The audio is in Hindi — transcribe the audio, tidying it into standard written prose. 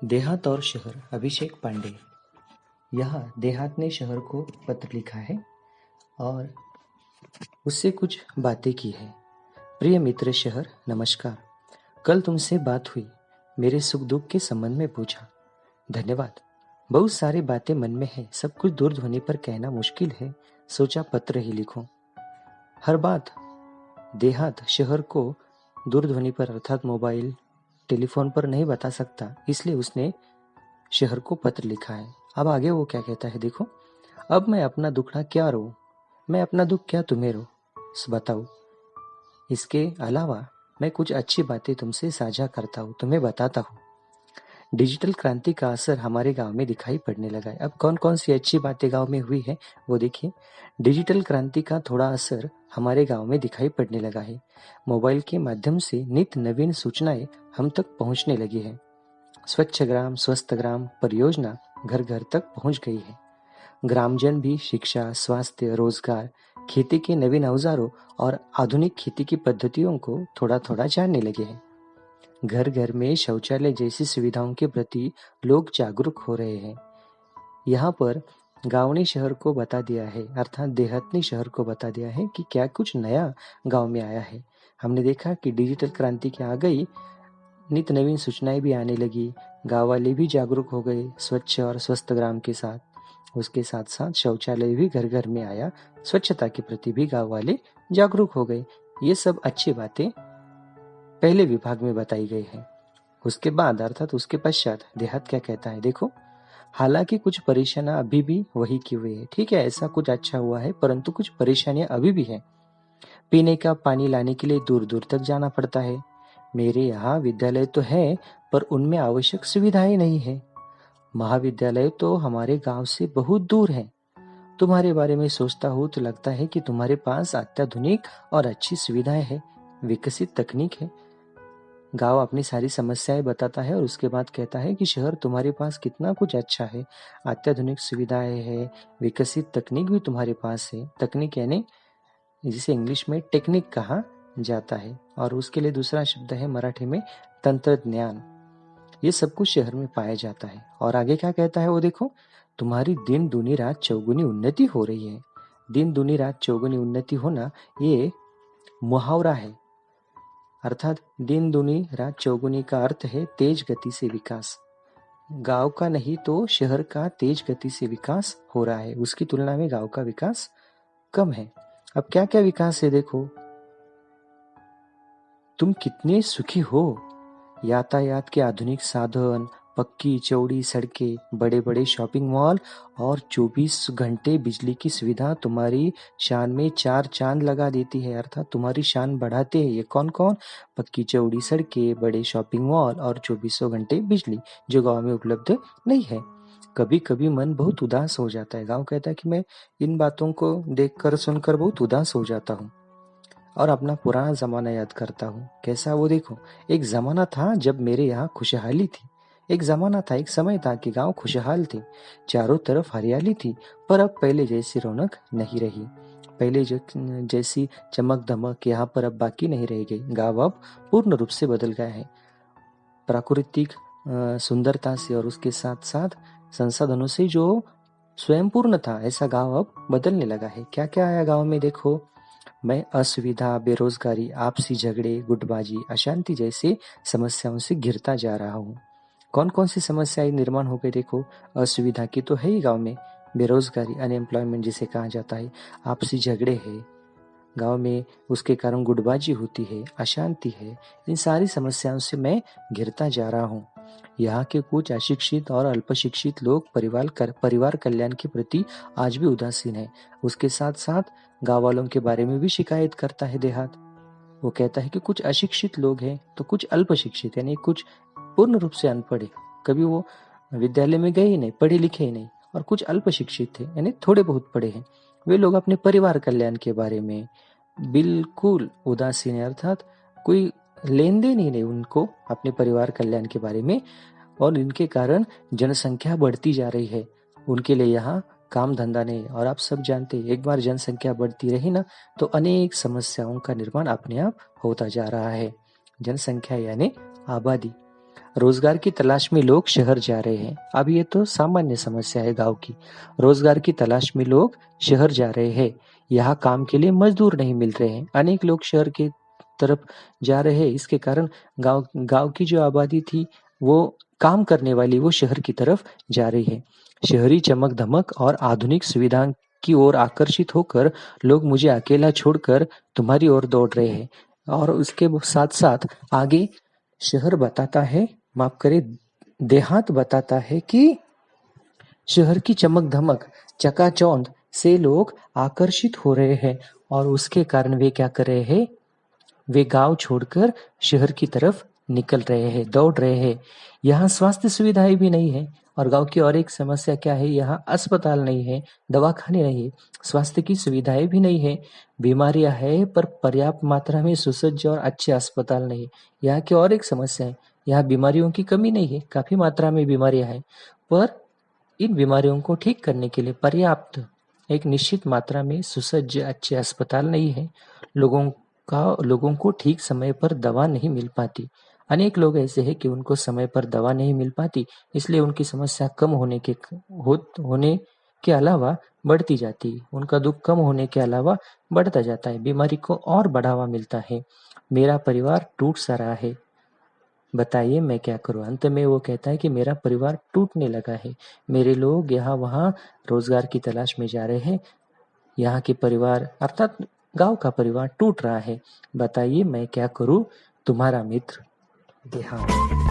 देहात और शहर। अभिषेक पांडे। यहाँ देहात ने शहर को पत्र लिखा है और उससे कुछ बातें की है। प्रिय मित्र शहर, नमस्कार। कल तुमसे बात हुई, मेरे सुख दुख के संबंध में पूछा। धन्यवाद। बहुत सारी बातें मन में है, सब कुछ दूरध्वनि पर कहना मुश्किल है, सोचा पत्र ही लिखूं। हर बात देहात शहर को दूरध्वनि पर अर्थात मोबाइल टेलीफोन पर नहीं बता सकता, इसलिए उसने शहर को पत्र लिखा है। अब आगे वो क्या कहता है देखो। अब मैं अपना दुखड़ा क्या रो, मैं अपना दुख क्या तुम्हें रो बताओ। इसके अलावा मैं कुछ अच्छी बातें तुमसे साझा करता हूँ, तुम्हें बताता हूँ। डिजिटल क्रांति का असर हमारे गांव में दिखाई पड़ने लगा है। अब कौन कौन सी अच्छी बातें गांव में हुई है वो देखिए। डिजिटल क्रांति का थोड़ा असर हमारे गांव में दिखाई पड़ने लगा है। मोबाइल के माध्यम से नित्य नवीन सूचनाएं हम तक पहुंचने लगी है। स्वच्छ ग्राम स्वस्थ ग्राम परियोजना घर घर तक पहुंच गई है। ग्रामजन भी शिक्षा, स्वास्थ्य, रोजगार, खेती के नवीन औजारों और आधुनिक खेती की पद्धतियों को थोड़ा थोड़ा जानने लगे हैं। घर घर में शौचालय जैसी सुविधाओं के प्रति लोग जागरूक हो रहे हैं। यहाँ पर गांव ने शहर को बता दिया है, अर्थात देहात ने शहर को बता दिया है कि क्या कुछ नया गांव में आया है। हमने देखा कि डिजिटल क्रांति क्या आ गई, नित्य नवीन सूचनाएं भी आने लगी, गांव वाले भी जागरूक हो गए स्वच्छ और स्वस्थ ग्राम के साथ। उसके साथ साथ शौचालय भी घर घर में आया, स्वच्छता के प्रति भी गांव वाले जागरूक हो गए। ये सब अच्छी बातें पहले विभाग में बताई गई है। उसके बाद अर्थात उसके पश्चात देहात क्या कहता है देखो। हालांकि कुछ परेशानियां अभी भी वही की हुई है, ठीक है, ऐसा कुछ अच्छा हुआ है परंतु कुछ परेशानियां अभी भी है। पीने का पानी लाने के लिए दूर दूर तक जाना पड़ता है। मेरे यहाँ विद्यालय तो है पर उनमें आवश्यक सुविधाएं नहीं है। महाविद्यालय तो हमारे गांव से बहुत दूर है। तुम्हारे बारे में सोचता हूँ तो लगता है कि तुम्हारे पास अत्याधुनिक और अच्छी सुविधाएं है, विकसित तकनीक है। गांव अपनी सारी समस्याएं बताता है और उसके बाद कहता है कि शहर तुम्हारे पास कितना कुछ अच्छा है, अत्याधुनिक सुविधाएं है, विकसित तकनीक भी तुम्हारे पास है। तकनीक यानी जिसे इंग्लिश में टेक्निक कहा जाता है और उसके लिए दूसरा शब्द है मराठी में तंत्रज्ञान। ये सब कुछ शहर में पाया जाता है। और आगे क्या कहता है वो देखो। तुम्हारी दिन दूनी रात चौगुनी उन्नति हो रही है। दिन दूनी रात चौगुनी उन्नति होना ये मुहावरा है, अर्थात दिन दूनी रात चौगुनी का अर्थ है तेज गति से विकास। गांव का नहीं तो शहर का तेज गति से विकास हो रहा है, उसकी तुलना में गांव का विकास कम है। अब क्या क्या विकास है देखो। तुम कितने सुखी हो। यातायात के आधुनिक साधन, पक्की चौड़ी सड़कें, बड़े बड़े शॉपिंग मॉल और 24 घंटे बिजली की सुविधा तुम्हारी शान में चार चांद लगा देती है, अर्थात तुम्हारी शान बढ़ाते हैं। ये कौन कौन? पक्की चौड़ी सड़कें, बड़े शॉपिंग मॉल और 24 घंटे बिजली, जो गांव में उपलब्ध नहीं है। कभी कभी मन बहुत उदास हो जाता है। गांव कहता है कि मैं इन बातों को देखकर सुनकर बहुत उदास हो जाता हूँ और अपना पुराना जमाना याद करता हूँ। कैसा वो देखो। एक जमाना था जब मेरे यहाँ खुशहाली थी। एक जमाना था, एक समय था कि गांव खुशहाल थे, चारों तरफ हरियाली थी। पर अब पहले जैसी रौनक नहीं रही, पहले जैसी चमक धमक यहाँ पर अब बाकी नहीं रह गई। गांव अब पूर्ण रूप से बदल गया है। प्राकृतिक सुंदरता से और उसके साथ साथ संसाधनों से जो स्वयंपूर्ण था, ऐसा गांव अब बदलने लगा है। क्या क्या आया गांव में देखो। मैं असुविधा, बेरोजगारी, आपसी झगड़े, गुटबाजी, अशांति जैसे समस्याओं से घिरता जा रहा हूँ। कौन कौन सी समस्याएं निर्माण हो गई देखो। असुविधा की तो है ही गांव में, बेरोजगारी, अनएम्प्लॉयमेंट जिसे कहा जाता है, आपसी झगड़े है गांव में, उसके कारण गुटबाजी होती है, अशांति है। इन सारी समस्याओं से मैं घिरता जा रहा हूँ। यहाँ के कुछ अशिक्षित और अल्पशिक्षित लोग परिवार कल्याण के प्रति आज भी उदासीन है। उसके साथ साथ गांव वालों के बारे में भी शिकायत करता है देहात। वो कहता है कि कुछ अशिक्षित लोग हैं तो कुछ अल्पशिक्षित, यानी कुछ पूर्ण रूप से अनपढ़, कभी वो विद्यालय में गए ही नहीं, पढ़े लिखे ही नहीं, और कुछ अल्पशिक्षित थे यानी थोड़े बहुत पढ़े हैं। वे लोग अपने परिवार कल्याण के बारे में बिल्कुल उदासीन है, अर्थात कोई लेन देन ही नहीं उनको अपने परिवार कल्याण के बारे में। और इनके कारण जनसंख्या बढ़ती जा रही है, उनके लिए यहाँ काम धंधा नहीं। और आप सब जानते हैं, एक बार जनसंख्या बढ़ती रही ना तो अनेक समस्याओं का निर्माण अपने आप होता जा रहा है। जनसंख्या यानी आबादी। रोजगार की तलाश में लोग शहर जा रहे हैं। अब ये तो सामान्य समस्या है गांव की। रोजगार की तलाश में लोग शहर जा रहे हैं। यहाँ काम के लिए मजदूर नहीं मिल रहे हैं। अनेक लोग शहर की तरफ जा रहे हैं। इसके कारण गांव गांव की जो आबादी थी वो काम करने वाली वो शहर की तरफ जा रही है। शहरी चमक धमक और आधुनिक सुविधा की ओर आकर्षित होकर लोग मुझे अकेला छोड़कर तुम्हारी ओर दौड़ रहे हैं। और उसके साथ साथ आगे शहर बताता है, माफ करे, देहात बताता है कि शहर की चमक धमक चकाचौंध से लोग आकर्षित हो रहे हैं और उसके कारण वे क्या कर रहे हैं, वे गांव छोड़कर शहर की तरफ निकल रहे हैं, दौड़ रहे हैं। यहाँ स्वास्थ्य सुविधाएं भी नहीं है। और गांव की और एक समस्या क्या है, यहाँ अस्पताल नहीं है, दवाखाने नहीं है, स्वास्थ्य की सुविधाएं भी नहीं है। बीमारियां है पर पर्याप्त मात्रा में सुसज्ज और अच्छे अस्पताल नहीं। यहाँ की और एक समस्या है, यहाँ बीमारियों की कमी नहीं है, काफी मात्रा में बीमारियां हैं, पर इन बीमारियों को ठीक करने के लिए पर्याप्त एक निश्चित मात्रा में सुसज्ज अच्छे अस्पताल नहीं है। लोगों को ठीक समय पर दवा नहीं मिल पाती। अनेक लोग ऐसे हैं कि उनको समय पर दवा नहीं मिल पाती, इसलिए उनकी समस्या कम होने के अलावा बढ़ती जाती है। उनका दुख कम होने के अलावा बढ़ता जाता है, बीमारी को और बढ़ावा मिलता है। मेरा परिवार टूट सा रहा है, बताइए मैं क्या करूं। अंत में वो कहता है कि मेरा परिवार टूटने लगा है। मेरे लोग यहाँ वहाँ रोजगार की तलाश में जा रहे हैं। यहाँ के परिवार अर्थात गांव का परिवार टूट रहा है। बताइए मैं क्या करूं। तुम्हारा मित्र देहात।